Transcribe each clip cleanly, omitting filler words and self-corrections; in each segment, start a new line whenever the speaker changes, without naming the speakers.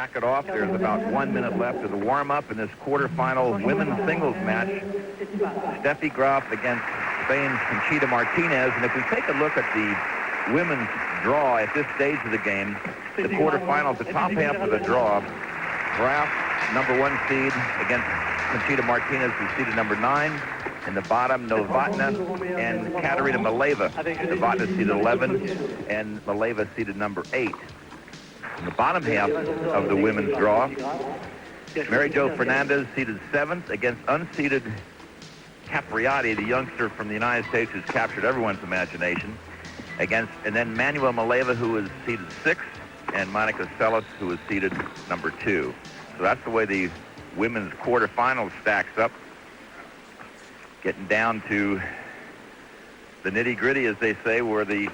back it off. There's about 1 minute left of the warm-up in this quarterfinal women's singles match. Steffi Graf against Spain's Conchita Martinez. And if we take a look at the women's draw at this stage of the game, the quarterfinals, the top half of the draw, Graf, number 1 seed, against Conchita Martinez, who's seeded number 9. In the bottom, Novotna and Katerina Maleva. Novotna seeded 11, and Maleva seeded number 8. In the bottom half of the women's draw, Mary Jo Fernandez seeded 7th against unseeded Capriati, the youngster from the United States who's captured everyone's imagination. And then Manuel Maleva, who was seeded 6th, and Monica Seles, who was seeded number 2. So that's the way the women's quarterfinals stacks up. Getting down to the nitty-gritty, as they say, where the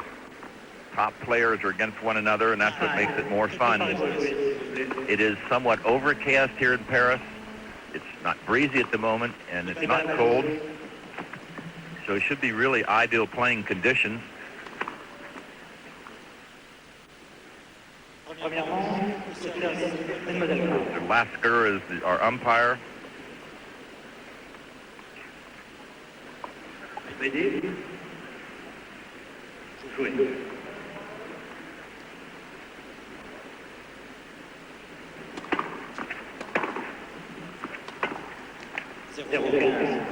top players are against one another, and that's what makes it more fun. It is somewhat overcast here in Paris. It's not breezy at the moment, and it's not cold. So it should be really ideal playing conditions. Lasker is our umpire.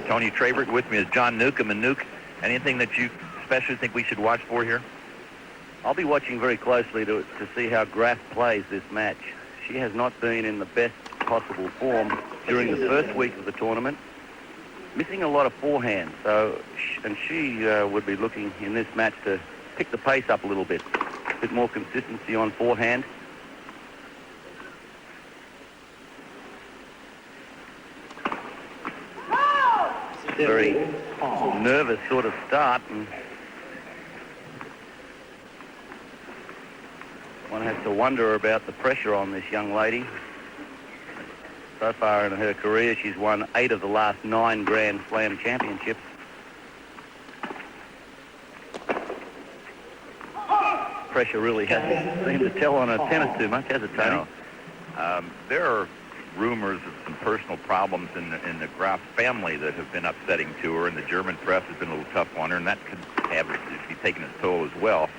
Tony Trabert. With me is John Newcomb. And Nuke, anything that you especially think we should watch for here?
I'll be watching very closely to see how Graf plays this match. She has not been in the best possible form during the first week of the tournament, missing a lot of forehand. And she would be looking in this match to pick the pace up a little bit more consistency on forehand. Very nervous sort of start, and one has to wonder about the pressure on this young lady. So far in her career, she's won 8 of the last 9 Grand Slam championships. Pressure really hasn't seemed to tell on her tennis too much, has it, Tony?
No. There are rumors of some personal problems in the Graf family that have been upsetting to her, and the German press has been a little tough on her, and that could be taking its toll as well.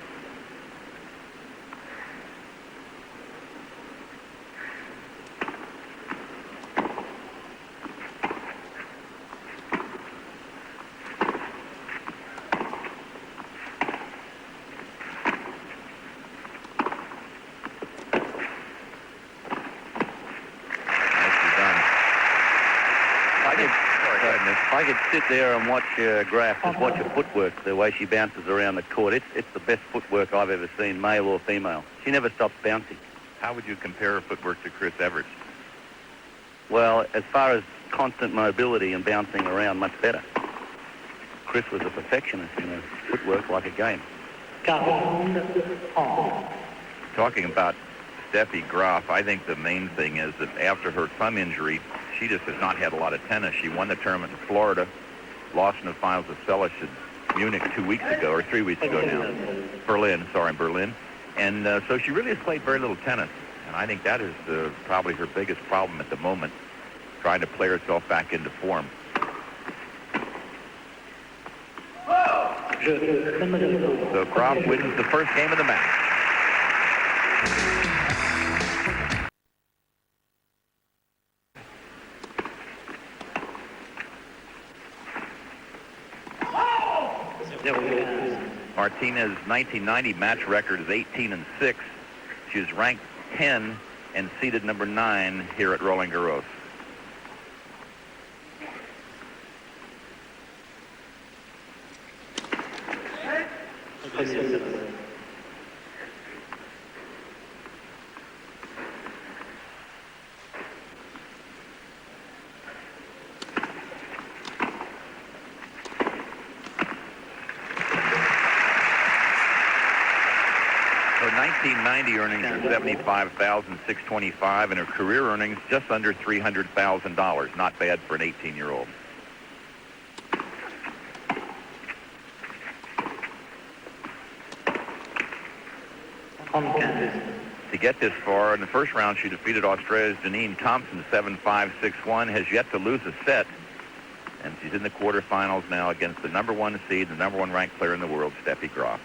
I could sit there and watch Graf, just watch her footwork, the way she bounces around the court. It's the best footwork I've ever seen, male or female. She never stops bouncing.
How would you compare her footwork to Chris Everts?
Well, as far as constant mobility and bouncing around, much better. Chris was a perfectionist in her footwork, like a game.
Talking about Steffi Graf, I think the main thing is that after her thumb injury, she just has not had a lot of tennis. She won the tournament in Florida, lost in the finals of Seles in Munich 2 weeks ago, or 3 weeks ago now. Berlin. And so she really has played very little tennis. And I think that is probably her biggest problem at the moment, trying to play herself back into form. So Graf wins the first game of the match. Martinez's 1990 match record is 18-6. She is ranked 10 and seeded number 9 here at Roland Garros. Her 1990 earnings are $75,625, and her career earnings just under $300,000. Not bad for an 18-year-old. The get this far. In the first round, she defeated Australia's Janine Thompson 7-5, 6-1, has yet to lose a set. And she's in the quarterfinals now against the number 1 seed, the number 1 ranked player in the world, Steffi Graf.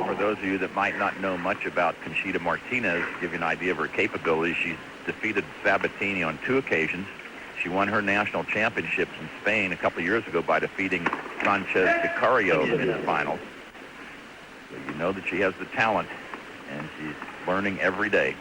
For those of you that might not know much about Conchita Martinez, to give you an idea of her capabilities, she's defeated Sabatini on 2 occasions. She won her national championships in Spain a couple of years ago by defeating Sanchez Vicario in the finals. So you know that she has the talent, and she's learning every day.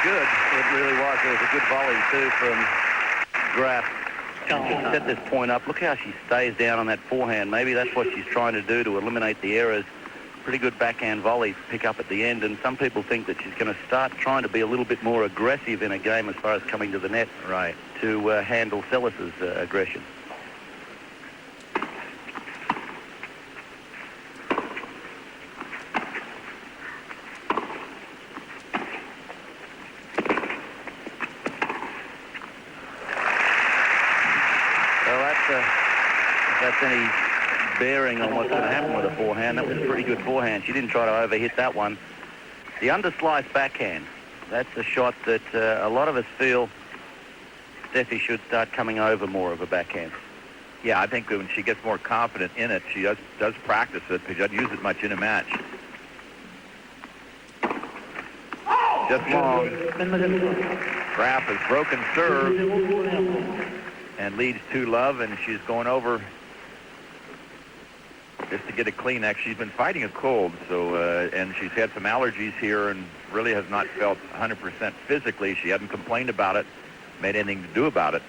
Good.
It really was. There was a good volley, too, from Graf. She set this point up. Look how she stays down on that forehand. Maybe that's what she's trying to do to eliminate the errors. Pretty good backhand volley to pick up at the end, and some people think that she's going to start trying to be a little bit more aggressive in a game as far as coming to the net,
right,
to handle Sellis's aggression. If that's any bearing on what's going to happen with a forehand, that was a pretty good forehand. She didn't try to overhit that one. The underslice backhand, that's a shot that a lot of us feel Steffi should start coming over more of a backhand.
Yeah, I think that when she gets more confident in it, she does practice it, but she doesn't use it much in a match. Just long. Graf has broken serve and leads 2-love, and she's going over just to get it clean. Actually, she's been fighting a cold, so and she's had some allergies here and really has not felt 100% physically. She hasn't complained about it, made anything to do about it.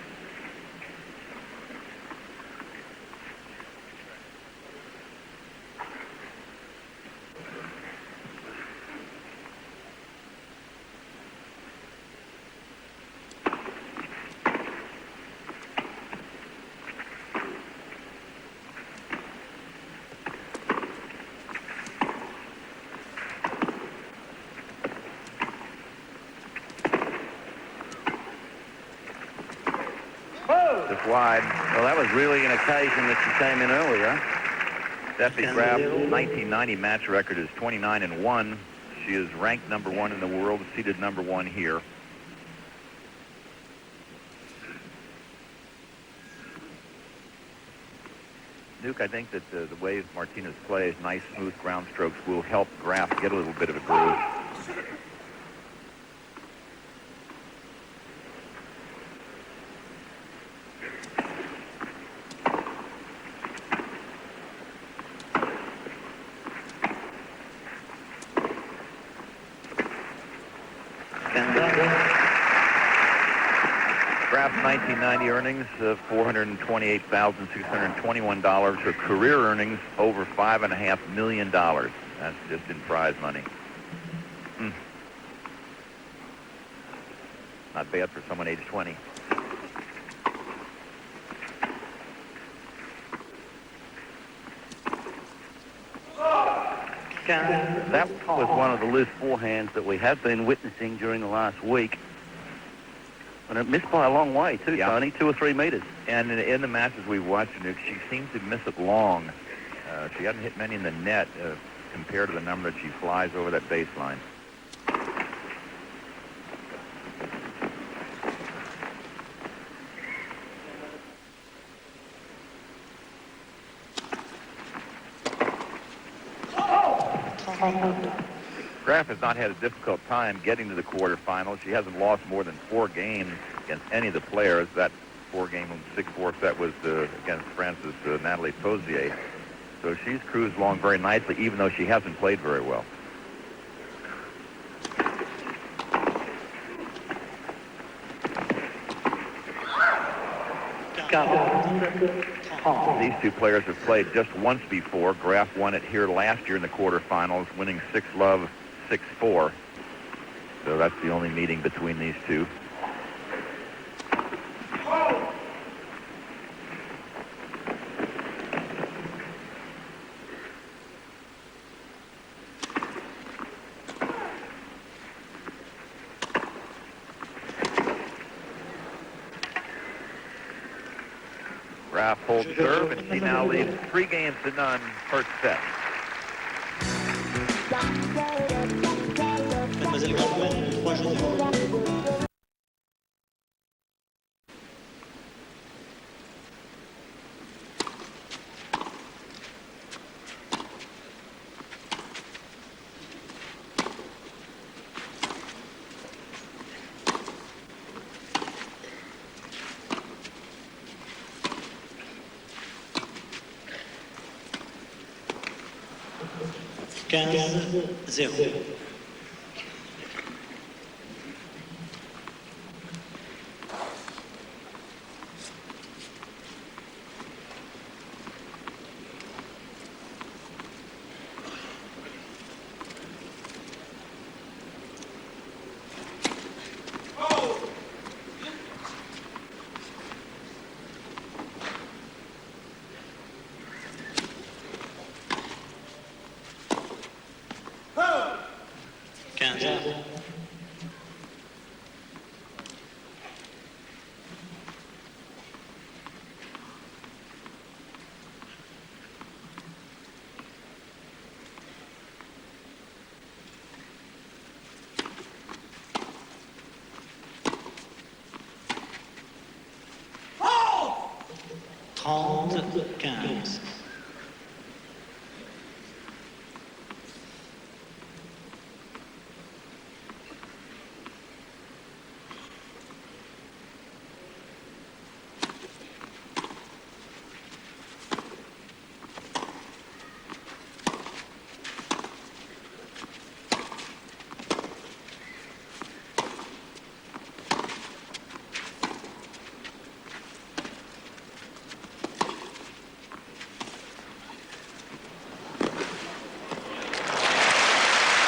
Just wide.
Well, that was really an occasion that she came in earlier.
Steffi Graf's 1990 match record is 29-1. She is ranked number 1 in the world, seated number 1 here. Duke, I think that the way Martinez plays, nice smooth ground strokes, will help Graf get a little bit of a groove. Graf's 1990 earnings of $428,621. Her career earnings over $5.5 million. That's just in prize money. Not bad for someone age 20.
That was one of the loose forehands that we have been witnessing during the last week. And it missed by a long way, too,
yeah.
Tony, 2 or 3 meters.
And in the matches we've watched, she seems to miss it long. She hasn't hit many in the net compared to the number that she flies over that baseline. Graf has not had a difficult time getting to the quarterfinals. She hasn't lost more than 4 games against any of the players. That 4-game 6-4 set was against France's Natalie Posier. So she's cruised along very nicely, even though she hasn't played very well. These two players have played just once before. Graf won it here last year in the quarterfinals, winning 6-love, 6-4. So that's the only meeting between these two. Graf holds serve, and she now leads 3-0 first set.
Mademoiselle Graf, 3-0.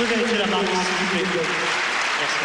Vérifier la marque, s'il vous plaît. Merci.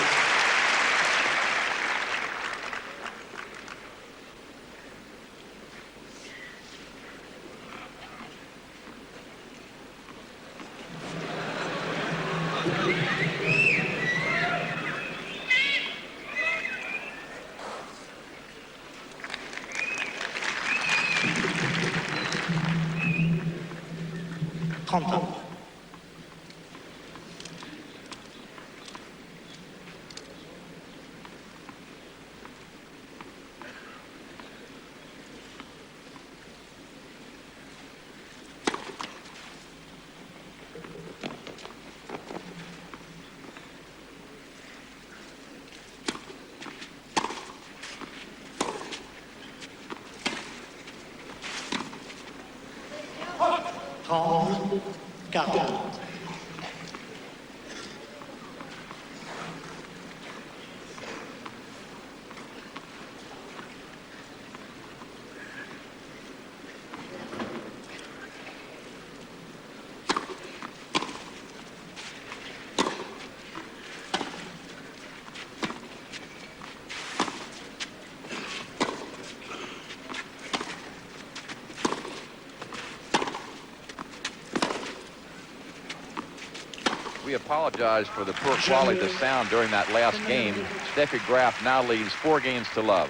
We apologize for the poor quality of the sound during that last game. Steffi Graf now leads 4-0.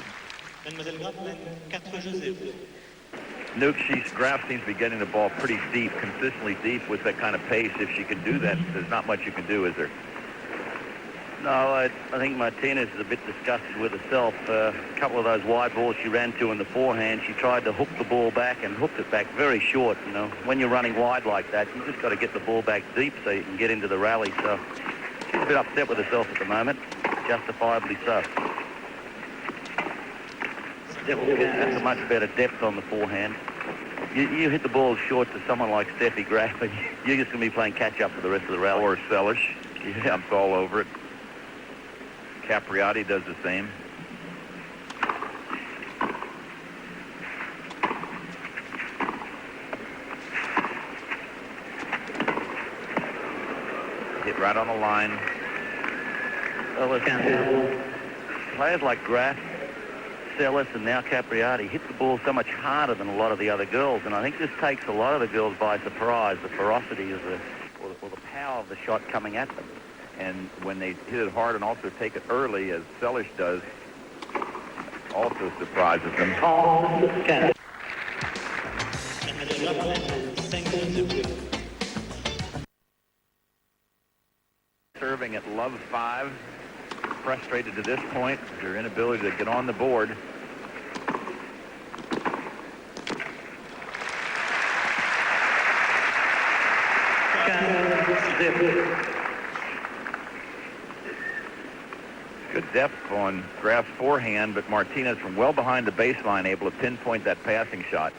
Mademoiselle Graf, 4-0.
Nuke, Graf seems to be getting the ball pretty deep, consistently deep with that kind of pace. If she can do that, there's not much you can do, is there?
No, I think Martinez is a bit disgusted with herself. A couple of those wide balls she ran to in the forehand, she tried to hook the ball back and hooked it back very short. You know, when you're running wide like that, you just got to get the ball back deep so you can get into the rally. So she's a bit upset with herself at the moment, justifiably so. That's a much better depth on the forehand. You hit the ball short to someone like Steffi, Graf, and you're just going to be playing catch-up for the rest of the rally.
Or Sellish. He jumps all over it. Capriati does the same. Hit right on the line.
Well, players like Graf, Sellis, and now Capriati hit the ball so much harder than a lot of the other girls, and I think this takes a lot of the girls by surprise, the ferocity of or the power of the shot coming at them.
And when they hit it hard and also take it early, as Sellish does, also surprises them. Serving at love 5, frustrated to this point, their inability to get on the board. Good depth on Graf's forehand, but Martinez from well behind the baseline able to pinpoint that passing shot.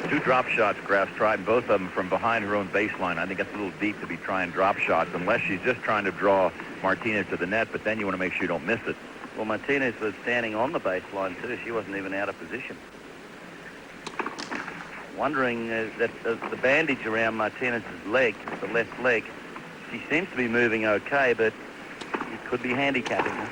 Two drop shots Graf's tried, both of them from behind her own baseline. I think that's a little deep to be trying drop shots, unless she's just trying to draw Martinez to the net, but then you want to make sure you don't miss it.
Well, Martinez was standing on the baseline too. She wasn't even out of position. Wondering that the bandage around Martinez's leg, the left leg, she seems to be moving okay, but it could be handicapping her.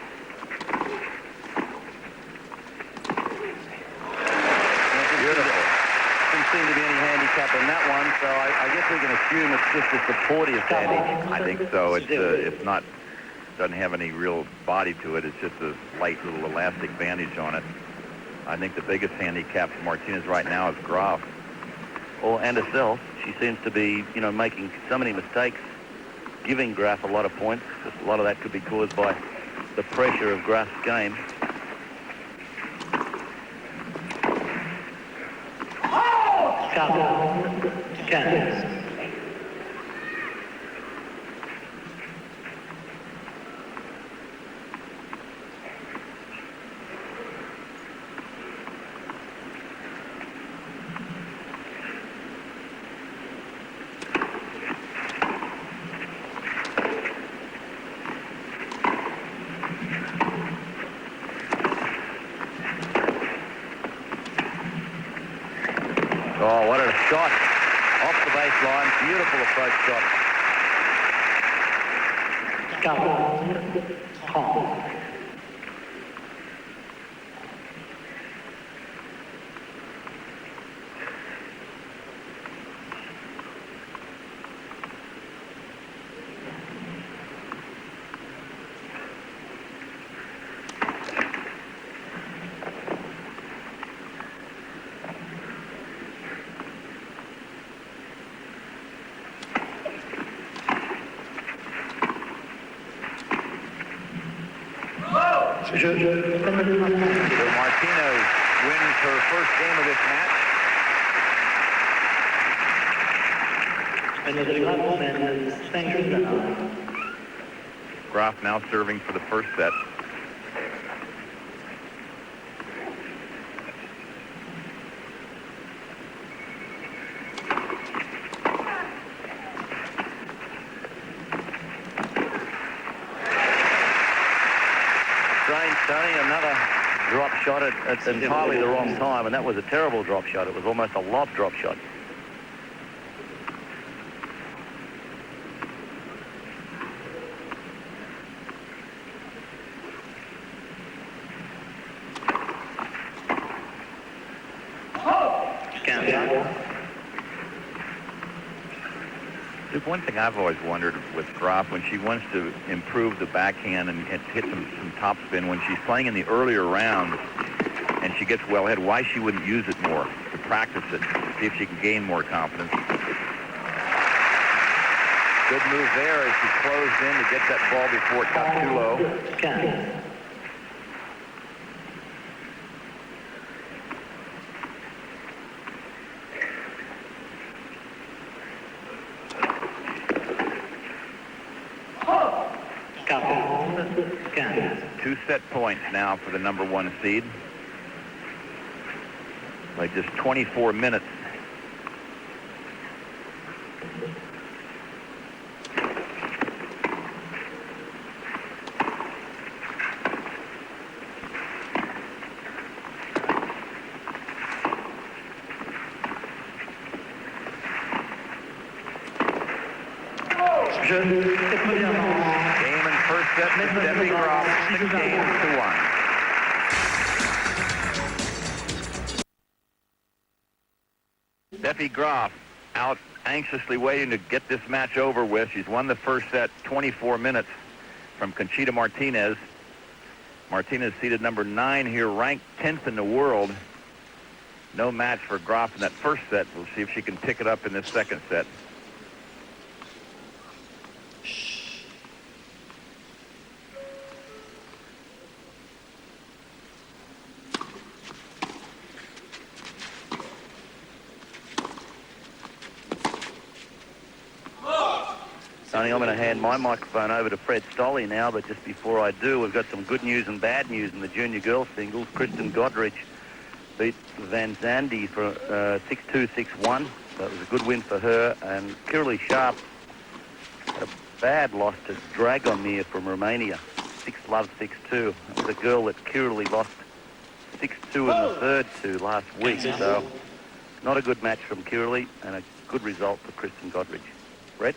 Didn't seem to be any handicap in that one, so I guess we can assume it's just a supportive bandage.
I think so. It's not, doesn't have any real body to it. It's just a light little elastic bandage on it. I think the biggest handicap for Martinez right now is Graf.
And herself. She seems to be, making so many mistakes, giving Graf a lot of points. A lot of that could be caused by the pressure of Graf's game. Oh, what a shot. Off the baseline. Beautiful approach shot.
So Martinez wins her first game of this match. Graf now serving for the first set.
Another drop shot at entirely the wrong time, and that was a terrible drop shot. It was almost a lob drop shot.
There's one thing I've always wondered with Graf when she wants to improve the backhand and hit some topspin when she's playing in the earlier rounds and she gets well ahead, why she wouldn't use it more to practice it, see if she can gain more confidence. Good move there as she closed in to get that ball before it got too low. Two set points now for the number 1 seed. By just 24 minutes. Game and first set to Steffi Graf, 6 games to 1. Steffi Graf out anxiously waiting to get this match over with. She's won the first set 24 minutes from Conchita Martinez. Martinez seated number 9 here, ranked 10th in the world. No match for Graf in that first set. We'll see if she can pick it up in this second set.
Tony, I'm going to hand my microphone over to Fred Stolle now, but just before I do, we've got some good news and bad news in the junior girls singles. Kristen Godrich beat Van Zandy for 6-2, 6-1. So it was a good win for her. And Kirli Sharp had a bad loss to Dragomir from Romania, 6-love, 6-2. That was a girl that Kirli lost 6-2 in the third to last week. So not a good match from Kirli and a good result for Kristen Godrich. Fred?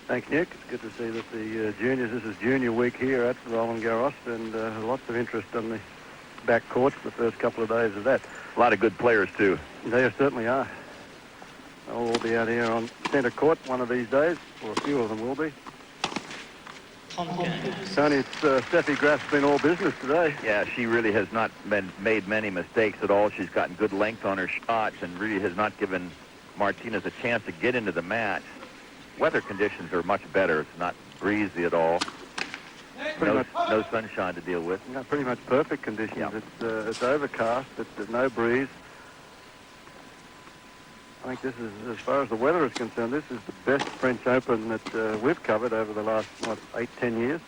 Thanks, Nick. It's good to see that the juniors, this is junior week here at Roland Garros, and lots of interest on the back courts the first couple of days of that.
A lot of good players, too.
They certainly are. They'll all be out here on centre court one of these days, or a few of them will be. Tony, it's Steffi Graf's been all business today.
Yeah, she really has not made many mistakes at all. She's gotten good length on her shots and really has not given Martinez a chance to get into the match. Weather conditions are much better. It's not breezy at all. No sunshine to deal with.
No, pretty much perfect conditions.
Yeah.
It's overcast. There's no breeze. I think this is, as far as the weather is concerned, this is the best French Open that we've covered over the last, 8-10 years.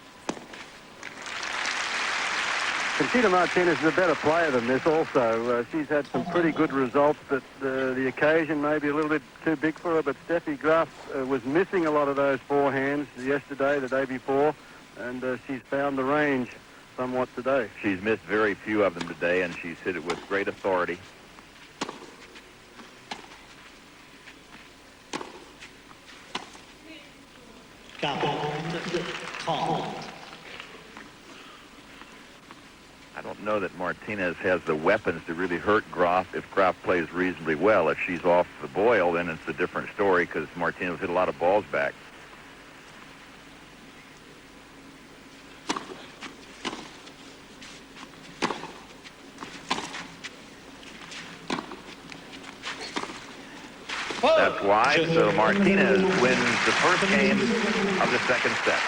Conchita Martinez is a better player than this also. She's had some pretty good results, but the occasion may be a little bit too big for her. But Steffi Graf was missing a lot of those forehands yesterday, the day before, and she's found the range somewhat today.
She's missed very few of them today, and she's hit it with great authority. I don't know that Martinez has the weapons to really hurt Graf if Graf plays reasonably well. If she's off the boil, then it's a different story because Martinez hit a lot of balls back. That's why. So Martinez wins the first game of the second set.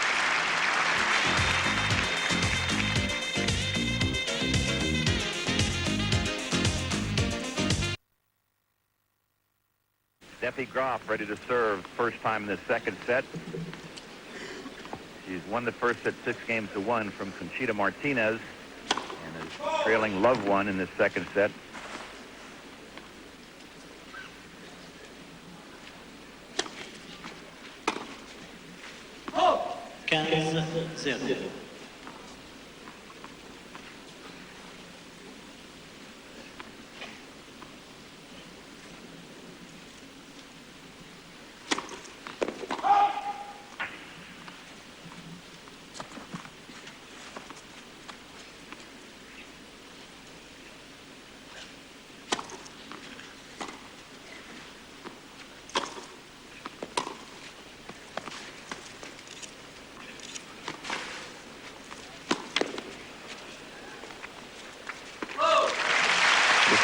Steffi Graf ready to serve first time in the second set. She's won the first set 6-1 from Conchita Martinez and is trailing Love 1 in this second set.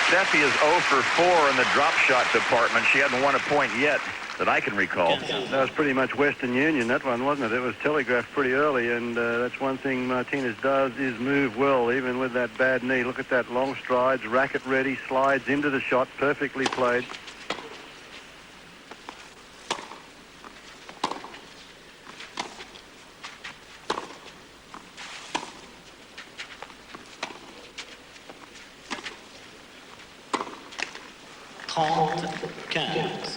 Steffi is 0 for 4 in the drop shot department. She hasn't won a point yet that I can recall.
That was pretty much Western Union, that one, wasn't it? It was telegraphed pretty early, and that's one thing Martinez does is move well, even with that bad knee. Look at that, long strides, racket ready, slides into the shot, perfectly played.
Quinze.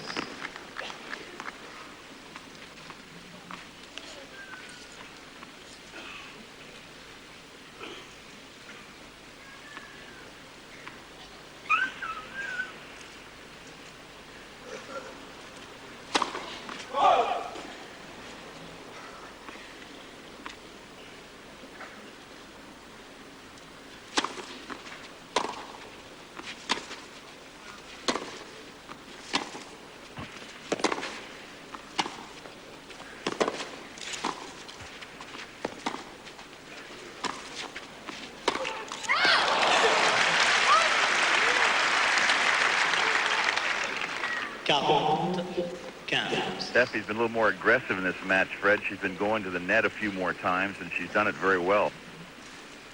Steffi's been a little more aggressive in this match, Fred. She's been going to the net a few more times, and she's done it very well.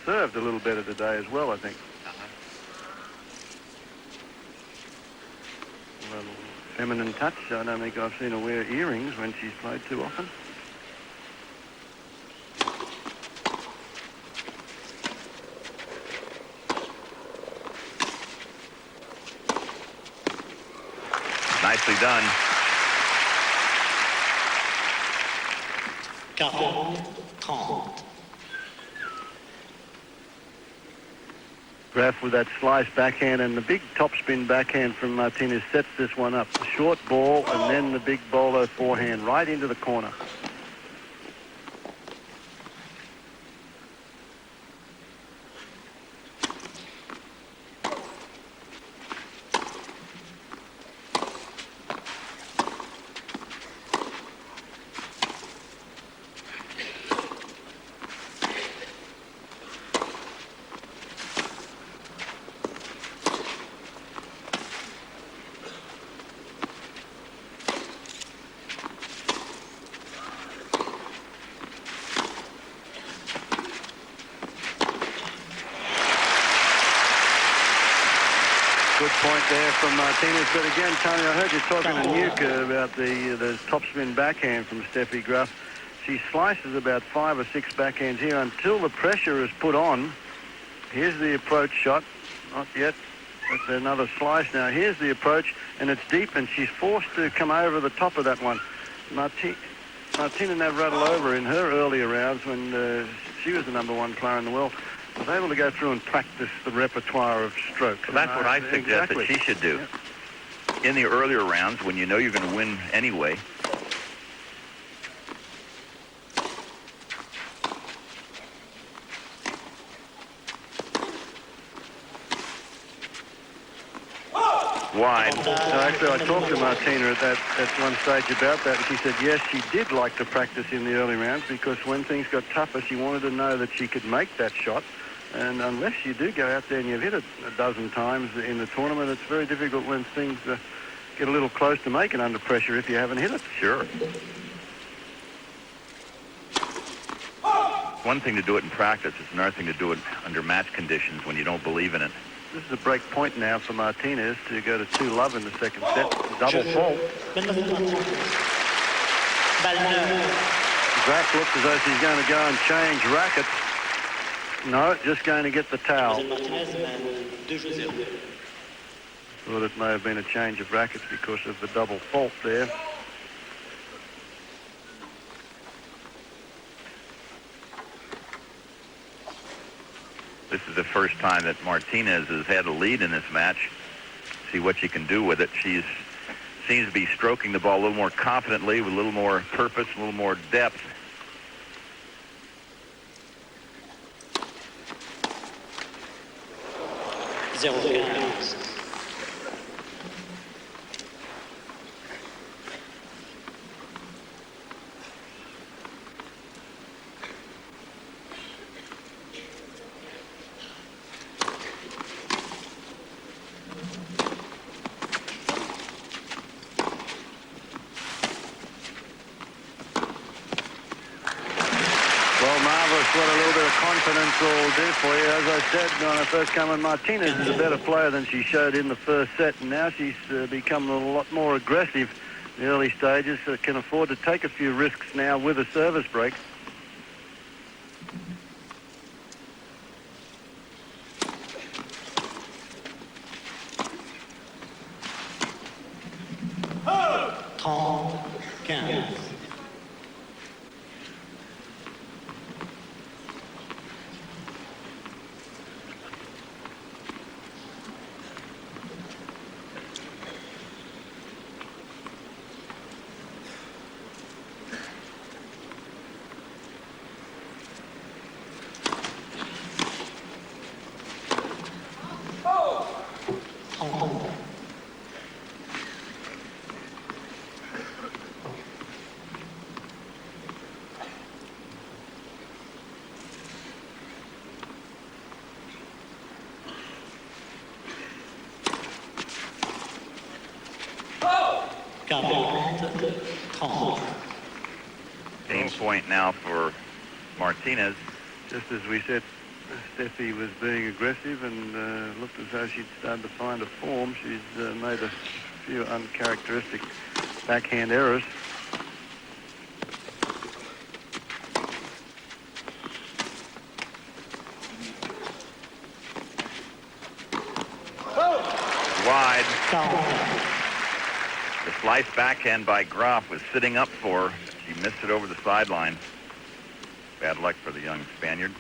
Served a little better today as well, I think. A little feminine touch. I don't think I've seen her wear earrings when she's played too often.
Nicely done.
40-30.
Graf with that slice backhand and the big topspin backhand from Martinez sets this one up. The short ball and then the big bowler forehand right into the corner. Good point there from Martinez. But again, Tony, I heard you talking to Nuke about the topspin backhand from Steffi Graf. She slices about 5 or 6 backhands here until the pressure is put on. Here's the approach shot. Not yet. That's another slice now. Here's the approach, and it's deep, and she's forced to come over the top of that one. Martina never rattled over in her earlier rounds when she was the #1 player in the world. Was able to go through and practice the repertoire of strokes.
Well, that's what I suggest that she should do. Yeah. In the earlier rounds, when you know you're going to win anyway. Wide.
So actually, I talked to Martina at one stage about that, and she said, yes, she did like to practice in the early rounds because when things got tougher, she wanted to know that she could make that shot. And unless you do go out there and you've hit it a dozen times in the tournament, it's very difficult when things get a little close to making under pressure if you haven't hit it.
Sure. One thing to do it in practice. It's another thing to do it under match conditions when you don't believe in it.
This is a break point now for Martinez to go to 2-love in the second set. Double fault. Graf looks as though she's going to go and change rackets. No, just going to get the towel. Thought it may have been a change of rackets because of the double fault there.
This is the first time that Martinez has had a lead in this match. See what she can do with it. She seems to be stroking the ball a little more confidently, with a little more purpose, a little more depth.
confidence will do for you. As I said when I first came on, Martinez is a better player than she showed in the first set, and now she's become a lot more aggressive in the early stages, so can afford to take a few risks now with a service break.
Trente, 15.
Game point now for Martinez.
Just as we said, Steffi was being aggressive and looked as though she'd started to find a form. She's made a few uncharacteristic backhand errors.
Wide. The slice backhand by Graf was sitting up for her. She missed it over the sideline. Bad luck for the young Spaniard.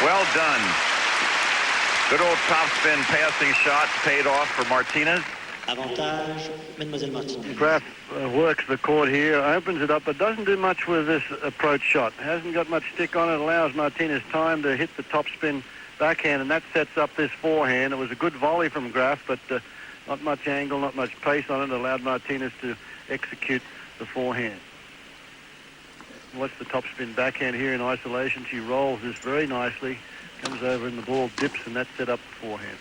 Well done. Good old topspin passing shot paid off for Martinez.
Avantage, Mademoiselle Martinez.
Graf works the court here, opens it up, but doesn't do much with this approach shot. Hasn't got much stick on it, allows Martinez time to hit the topspin backhand, and that sets up this forehand. It was a good volley from Graf, but not much angle, not much pace on it, allowed Martinez to execute the forehand. Watch the topspin backhand here in isolation. She rolls this very nicely, comes over and the ball dips, and that set up the forehand.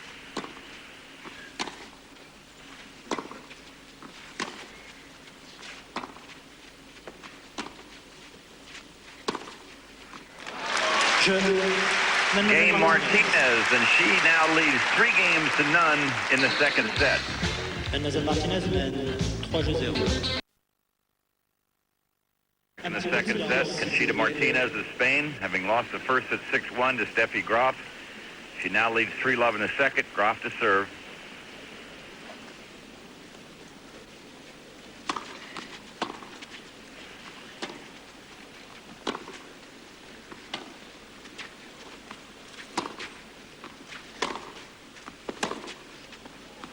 Game Martinez, and she now leads 3-0 in the second set.
Mademoiselle Martinez mène 3-0.
In the second set, Conchita Martinez of Spain, having lost the first at 6-1 to Steffi Graf. She now leads 3-love in the second. Graf to serve.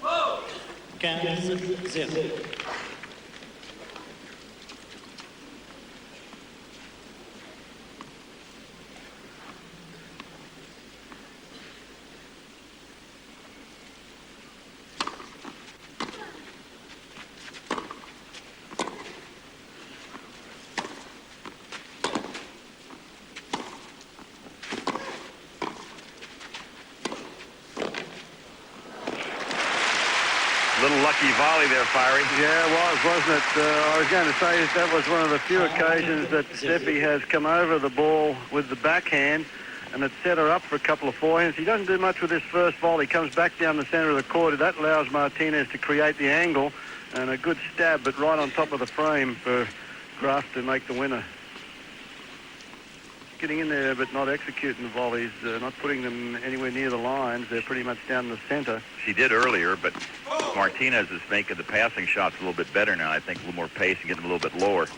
Whoa! 15-0.
Little lucky volley there, Fiery.
Yeah, it was, wasn't it? I was going to say that was one of the few occasions that Steffi has come over the ball with the backhand, and it set her up for a couple of forehands. He doesn't do much with his first volley. He comes back down the center of the court. That allows Martinez to create the angle, and a good stab, but right on top of the frame for Graf to make the winner. Getting in there but not executing the volleys, not putting them anywhere near the lines. They're pretty much down the center.
She did earlier, but Martinez is making the passing shots a little bit better now. I think a little more pace and getting them a little bit lower.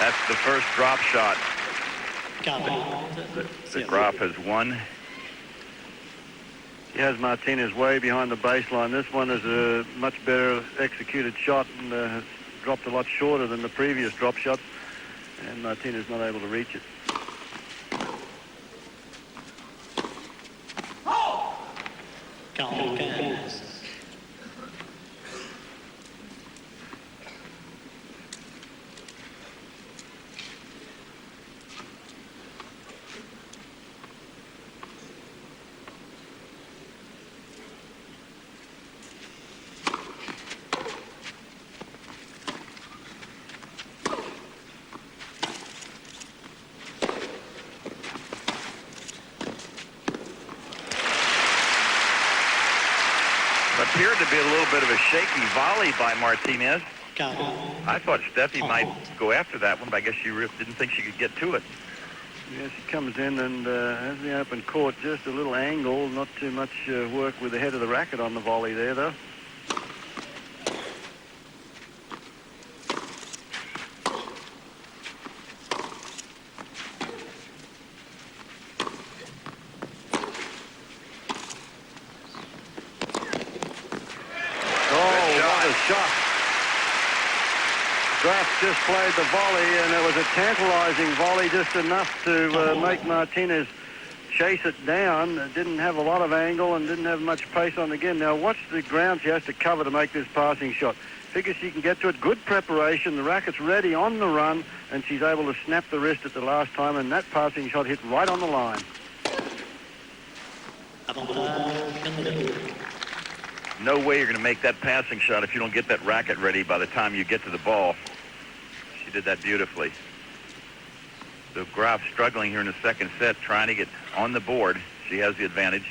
That's the first drop shot
40.
that Graf has won.
He has Martinez way behind the baseline. This one is a much better executed shot and has dropped a lot shorter than the previous drop shots, and Martinez not able to reach it.
45.
Appeared to be a little bit of a shaky volley by Martinez.
40.
I thought Steffi might go after that one, but I guess she didn't think she could get to it.
Yes, he comes in and has the open court, just a little angle, not too much work with the head of the racket on the volley there, though. Shot. Graf just played the volley, and it was a tantalizing volley, just enough to make Martinez chase it down. It didn't have a lot of angle and didn't have much pace on again. Now watch the ground she has to cover to make this passing shot. Figures she can get to it. Good preparation. The racket's ready on the run, and she's able to snap the wrist at the last time, and that passing shot hit right on the line.
No way you're going to make that passing shot if you don't get that racket ready by the time you get to the ball. She did that beautifully. So Graf struggling here in the second set, trying to get on the board. She has the advantage.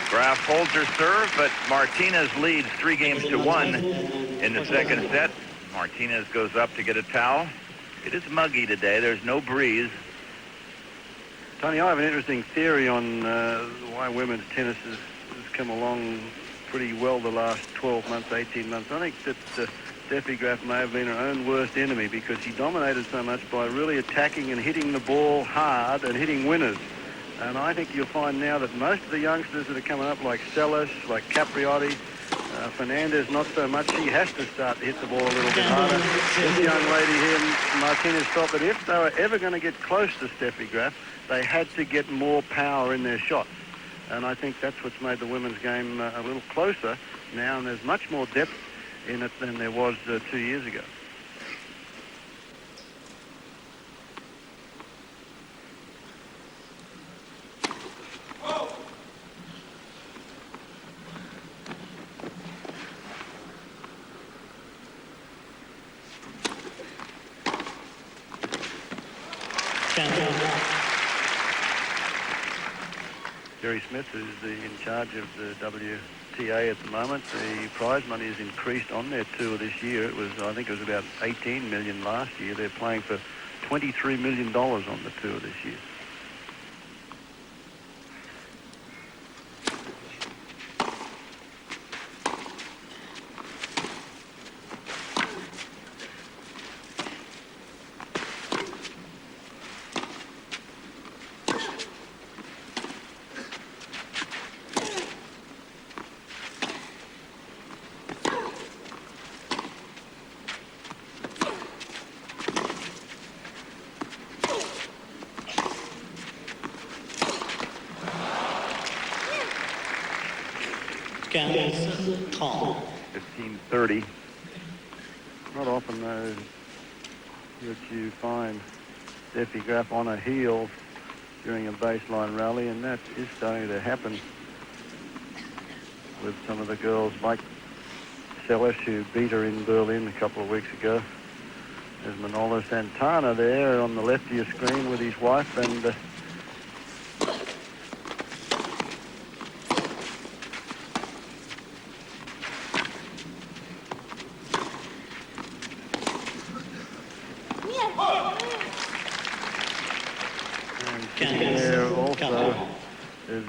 Graf holds her serve, but Martinez leads 3-1 in the second set. Martinez goes up to get a towel. It is muggy today. There's no breeze.
Tony, I have an interesting theory on why women's tennis has come along pretty well the last 12 months, 18 months. I think that Steffi Graf may have been her own worst enemy because she dominated so much by really attacking and hitting the ball hard and hitting winners. And I think you'll find now that most of the youngsters that are coming up, like Sellis, like Capriotti, Fernandez, not so much. She has to start to hit the ball a little bit harder. This young lady here, Martinez, felt that if they were ever going to get close to Steffi Graf, they had to get more power in their shots. And I think that's what's made the women's game a little closer now, and there's much more depth in it than there was 2 years ago. Jerry Smith is in charge of the WTA at the moment. The prize money has increased on their tour this year. It was, I think it was about $18 million last year. They're playing for $23 million on the tour this year.
Quinze,
15-30.
Not often, though, that you find Steffi Graf on her heels during a baseline rally, and that is starting to happen with some of the girls like Sellis, who beat her in Berlin a couple of weeks ago. There's Manolo Santana there on the left of your screen with his wife, and there also is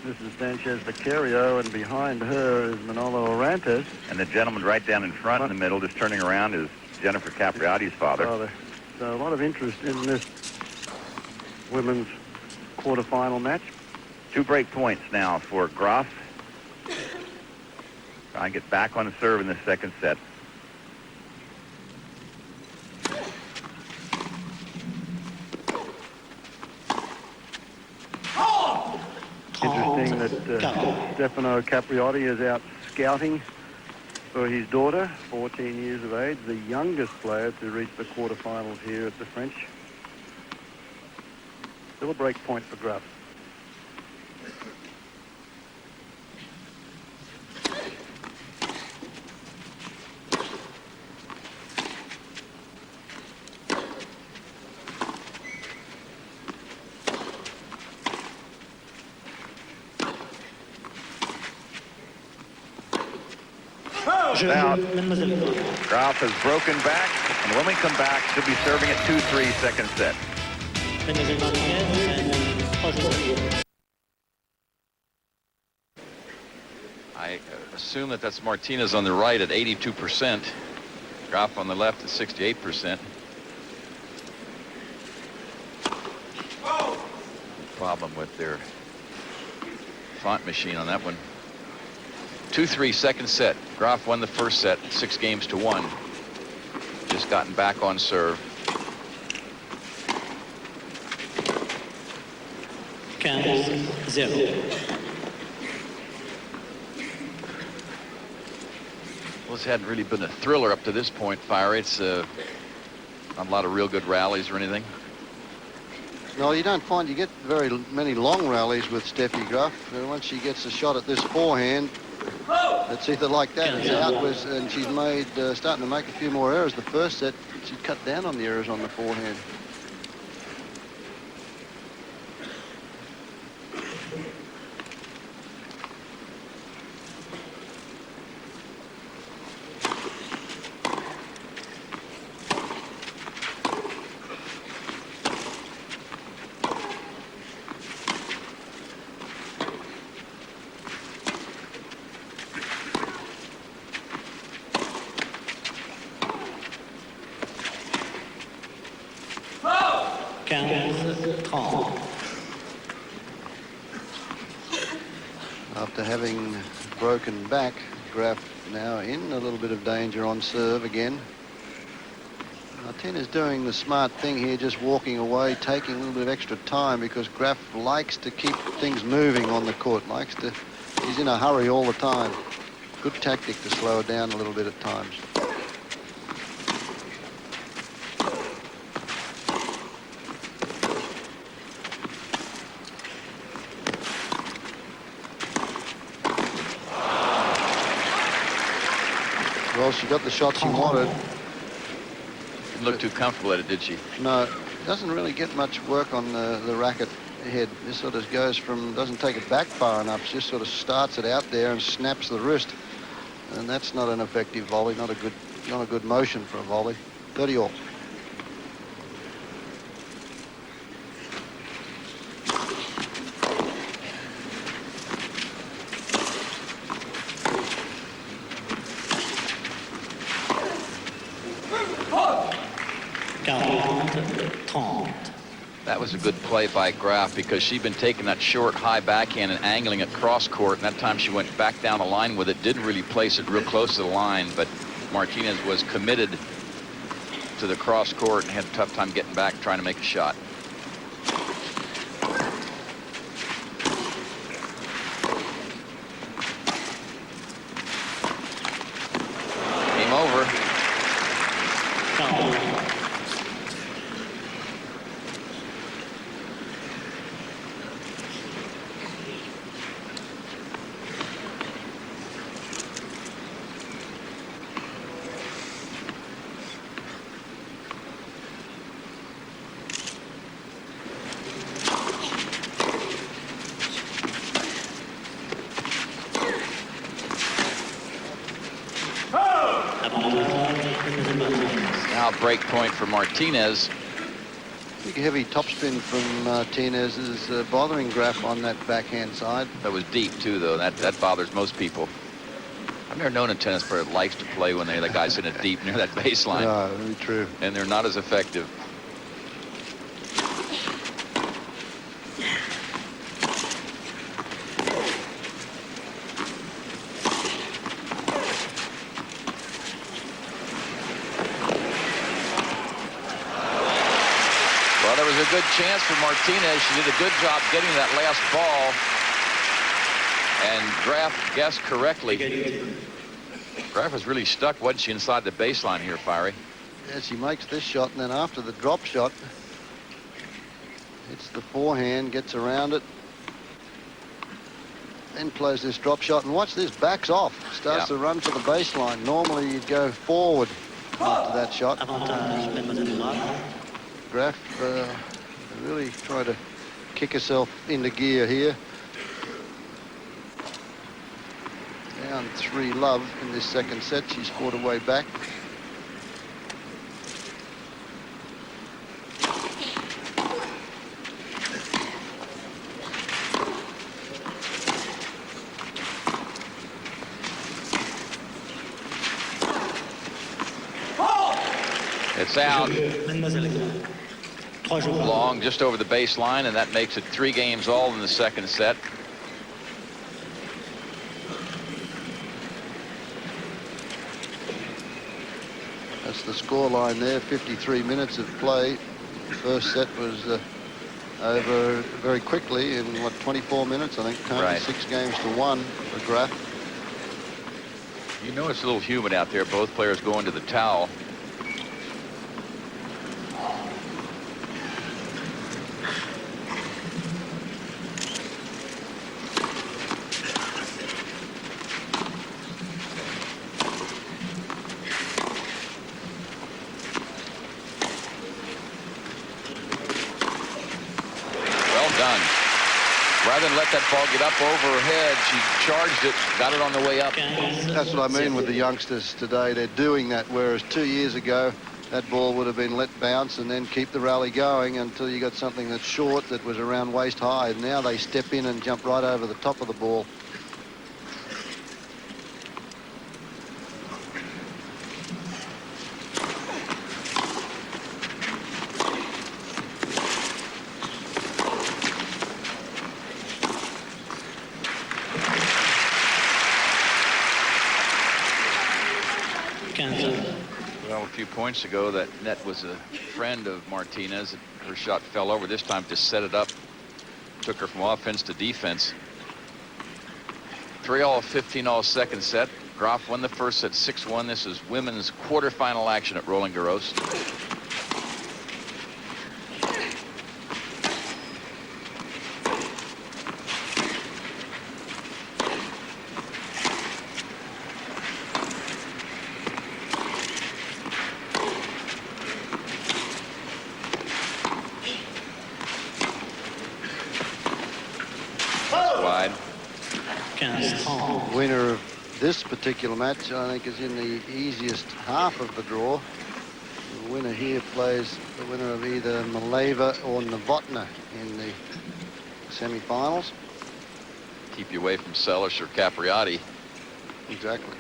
Mrs. Sanchez Vicario, and behind her is Manolo Orantes.
And the gentleman right down in front in the middle, just turning around, is Jennifer Capriati's father.
So a lot of interest in this women's quarterfinal match.
2 break points now for Graf. Try and get back on the serve in the second set.
Interesting that Stefano Capriati is out scouting for his daughter, 14 years of age, the youngest player to reach the quarterfinals here at the French. Still a break point for Graf.
Out.
Mademoiselle.
Graf has broken back, and when we come back, she'll be serving at 2-3 second set.
Mademoiselle Martinez, 3-0.
I assume that that's Martinez on the right at 82%. Graf on the left at 68%. Problem with their font machine on that one. 2-3 second set. Graf won the first set 6-1. Just gotten back on serve.
15-0.
Well, this hadn't really been a thriller up to this point, Fire. It's not a lot of real good rallies or anything.
No, you don't find you get very many long rallies with Steffi Graf. Once she gets a shot at this forehand, it's either like that, it's out, and she's made starting to make a few more errors. The first set, she cut down on the errors on the forehand. After having broken back, Graf now in a little bit of danger on serve again. Martinez doing the smart thing here, just walking away, taking a little bit of extra time, because Graf likes to keep things moving on the court, he's in a hurry all the time. Good tactic to slow it down a little bit at times. Well, she got the shot she wanted.
Didn't look too comfortable at it, did she?
No, doesn't really get much work on the racket head. This sort of goes from, doesn't take it back far enough. She just sort of starts it out there and snaps the wrist. And that's not an effective volley, not a good motion for a volley. 30-all.
That was a good play by Graf, because she'd been taking that short high backhand and angling it cross court, and that time she went back down the line with it, didn't really place it real close to the line, but Martinez was committed to the cross court and had a tough time getting back trying to make a shot. Game over. Now break point for Martinez.
Big heavy topspin from Martinez is bothering Graf on that backhand side.
That was deep too, though. That bothers most people. I've never known a tennis player that likes to play when the guy's in it deep near that baseline.
Yeah, very true.
And they're not as effective. Well, there was a good chance for Martinez. She did a good job getting that last ball. And Graf guessed correctly. Graf was really stuck, wasn't she, inside the baseline here, Fiery?
Yeah, she makes this shot, and then after the drop shot, hits the forehand, gets around it, then plays this drop shot, and watch this, backs off, starts to run for the baseline. Normally you'd go forward after that shot.
Avantage, Mademoiselle Graf.
Graf really tried to kick herself into gear here. Down 3-love in this second set. She's fought her way back.
It's out.
Mademoiselle Graf. 3 jours.
Long, just over the baseline, and that makes it 3 games all in the second set.
That's the score line there, 53 minutes of play. The first set was over very quickly in, 24 minutes, I think.
Right.
6 games to 1 for Graf.
You know it's a little humid out there. Both players going to the towel. Rather than let that ball get up over her head, she charged it, got it on the way up.
That's what I mean with the youngsters today. They're doing that, whereas 2 years ago, that ball would have been let bounce and then keep the rally going until you got something that's short that was around waist high. Now they step in and jump right over the top of the ball.
Well, a few points ago, that net was a friend of Martinez. Her shot fell over. This time just set it up. Took her from offense to defense. 3-all, 15-all second set. Graf won the first set 6-1. This is women's quarterfinal action at Roland Garros. Winner of this particular match, I think, is in the easiest half of the draw. The winner here plays the winner of either Maleva or Novotna in the semi-finals. Keep you away from Sellish or Capriati.
Exactly.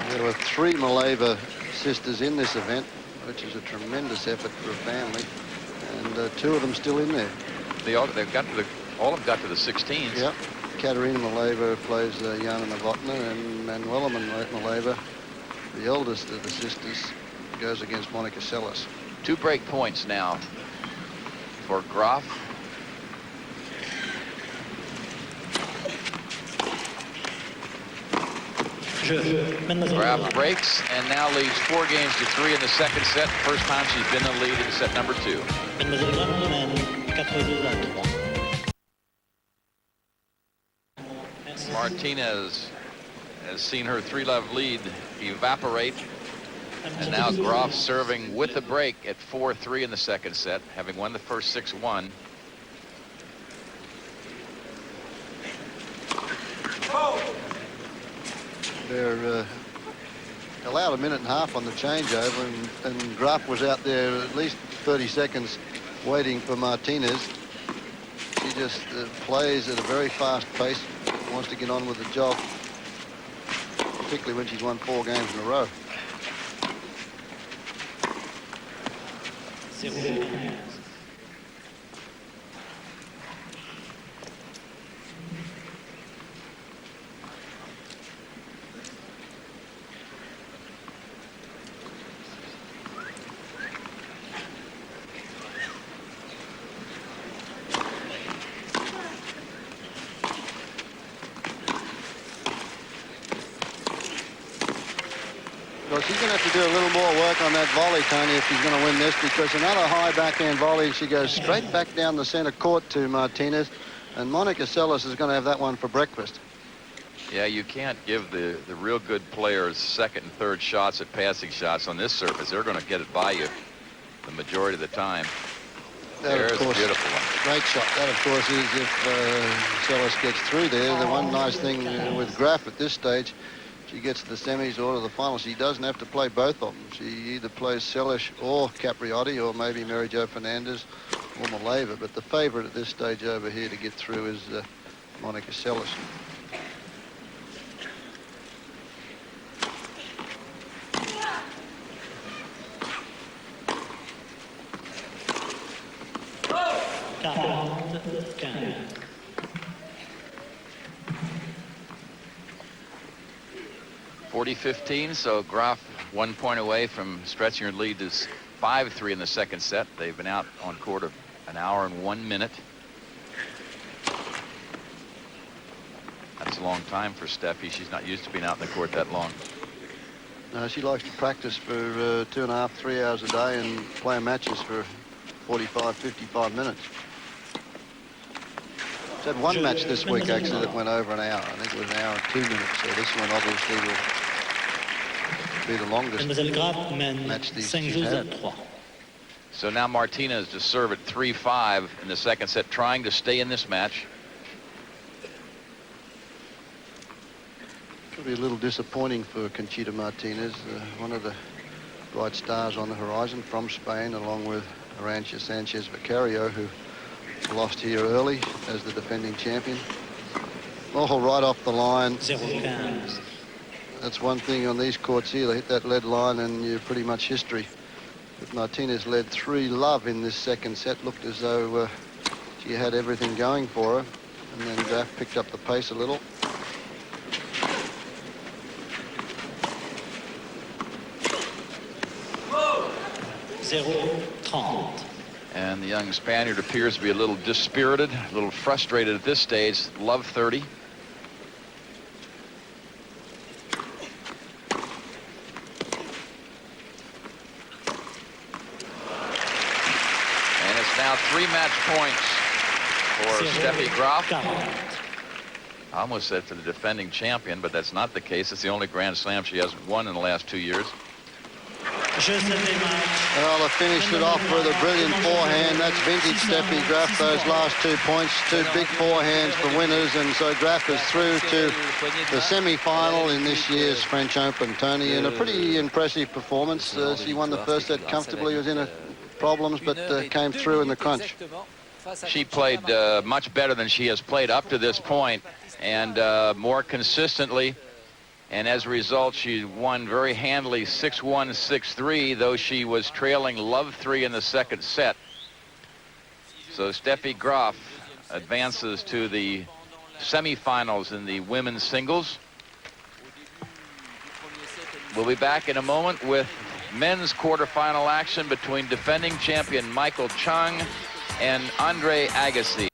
There were 3 Maleva sisters in this event, which is a tremendous effort for a family, and 2 of them still in there.
All of them got to the 16s.
Yep. Katerina Maleva plays Jana Novotna, and Manuela Maleva, the eldest of the sisters, goes against Monica Seles.
2 break points now for Graf. Graf breaks and now leads 4 games to 3 in the second set. First time she's been in the lead in set number 2. Martinez has seen her 3-love lead evaporate. And now Graf serving with a break at 4-3 in the second set, having won the first 6-1.
They're allowed a minute and a half on the changeover, and Graf was out there at least 30 seconds waiting for Martinez. She just plays at a very fast pace, wants to get on with the job, particularly when she's won 4 games in a row. Well, she's going to have to do a little more work on that volley, Tony, if she's going to win this, because another high backhand volley, she goes straight back down the center court to Martinez, and Monica Seles is going to have that one for breakfast.
Yeah, you can't give the real good players second and third shots at passing shots on this surface. They're going to get it by you the majority of the time.
That,
There's
of course,
a beautiful one.
Great shot. That, of course, is if Seles gets through there. The one nice thing with Graf at this stage, she gets to the semis or to the final, she doesn't have to play both of them. She either plays Seles or Capriotti, or maybe Mary Jo Fernandez or Maleva. But the favourite at this stage over here to get through is Monica Seles.
Quarante-quinze.
40-15, so Graf 1 point away from stretching her lead to 5-3 in the second set. They've been out on court of an hour and 1 minute. That's a long time for Steffi. She's not used to being out in the court that long.
No, she likes to practice for 2.5, 3 hours a day and play matches for 45, 55 minutes. She's had one match this week, actually, that went over an hour. I think it was an hour and 2 minutes, so this one obviously will be the longest
Mademoiselle Graf mène
match
5
she's
jeux à
had.
3.
So now Martinez to serve at 3-5 in the second set, trying to stay in this match.
It'll be a little disappointing for Conchita Martinez, one of the bright stars on the horizon from Spain, along with Arantxa Sanchez Vicario, who lost here early as the defending champion. Oh, right off the line.
0-15.
That's one thing on these courts here. They hit that lead line and you're pretty much history. But Martinez led 3-love in this second set. Looked as though she had everything going for her. And then Graf picked up the pace a little.
And the young Spaniard appears to be a little dispirited, a little frustrated at this stage. Love 30. And it's now 3 match points for Steffi Graf. I almost said for the defending champion, but that's not the case. It's the only Grand Slam she hasn't won in the last 2 years.
Well, they finished it off with a brilliant forehand. That's vintage Steffi Graf, those last 2 points. 2 big forehands for winners, and so Graf is through to the semi-final in this year's French Open, Tony, and a pretty impressive performance. She won the first set comfortably, was in a problems, but came through in the crunch.
She played much better than she has played up to this point, and more consistently. And as a result, she won very handily 6-1, 6-3, though she was trailing love 3 in the second set. So Steffi Graf advances to the semifinals in the women's singles. We'll be back in a moment with men's quarterfinal action between defending champion Michael Chung and Andre Agassi.